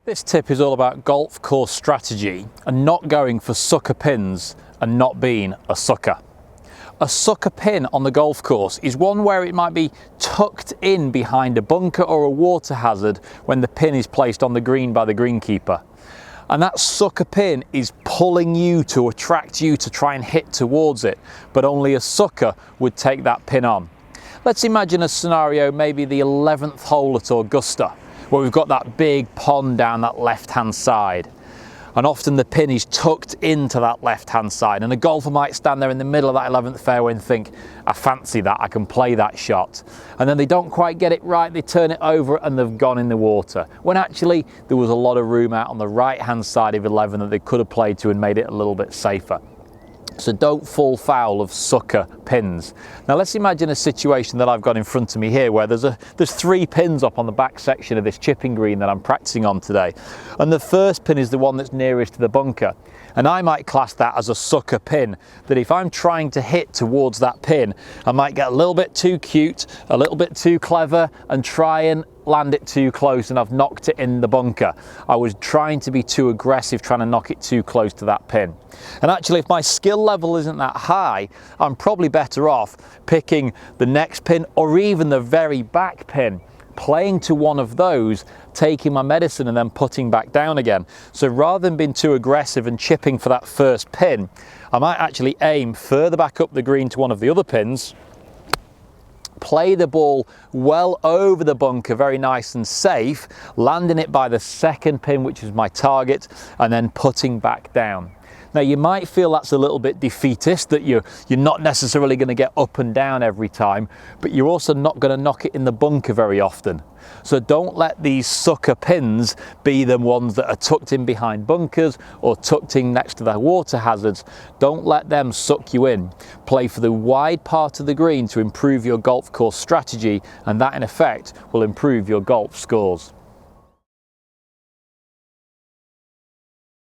This tip is all about golf course strategy and not going for sucker pins and not being a sucker. A sucker pin on the golf course is one where it might be tucked in behind a bunker or a water hazard when the pin is placed on the green by the greenkeeper. And that sucker pin is pulling you to attract you to try and hit towards it, but only a sucker would take that pin on. Let's imagine a scenario, maybe the 11th hole at Augusta, where we've got that big pond down that left-hand side. And often the pin is tucked into that left-hand side, and a golfer might stand there in the middle of that 11th fairway and think, I fancy that, I can play that shot. And then they don't quite get it right, they turn it over and they've gone in the water. When actually there was a lot of room out on the right-hand side of 11 that they could have played to and made it a little bit safer. So don't fall foul of sucker pins. Now let's imagine a situation that I've got in front of me here where there's 3 pins up on the back section of this chipping green that I'm practicing on today. And the first pin is the one that's nearest to the bunker. And I might class that as a sucker pin, that if I'm trying to hit towards that pin, I might get a little bit too cute, a little bit too clever and try and land it too close and I've knocked it in the bunker. I was trying to be too aggressive, trying to knock it too close to that pin. And actually, if my skill level isn't that high, I'm probably better off picking the next pin or even the very back pin, playing to one of those, taking my medicine and then putting back down again. So rather than being too aggressive and chipping for that first pin, I might actually aim further back up the green to one of the other pins, play the ball well over the bunker, very nice and safe, landing it by the second pin, which is my target, and then putting back down. Now you might feel that's a little bit defeatist, that you're not necessarily going to get up and down every time, but you're also not going to knock it in the bunker very often. So don't let these sucker pins be the ones that are tucked in behind bunkers or tucked in next to the water hazards. Don't let them suck you in. Play for the wide part of the green to improve your golf course strategy, and that in effect will improve your golf scores.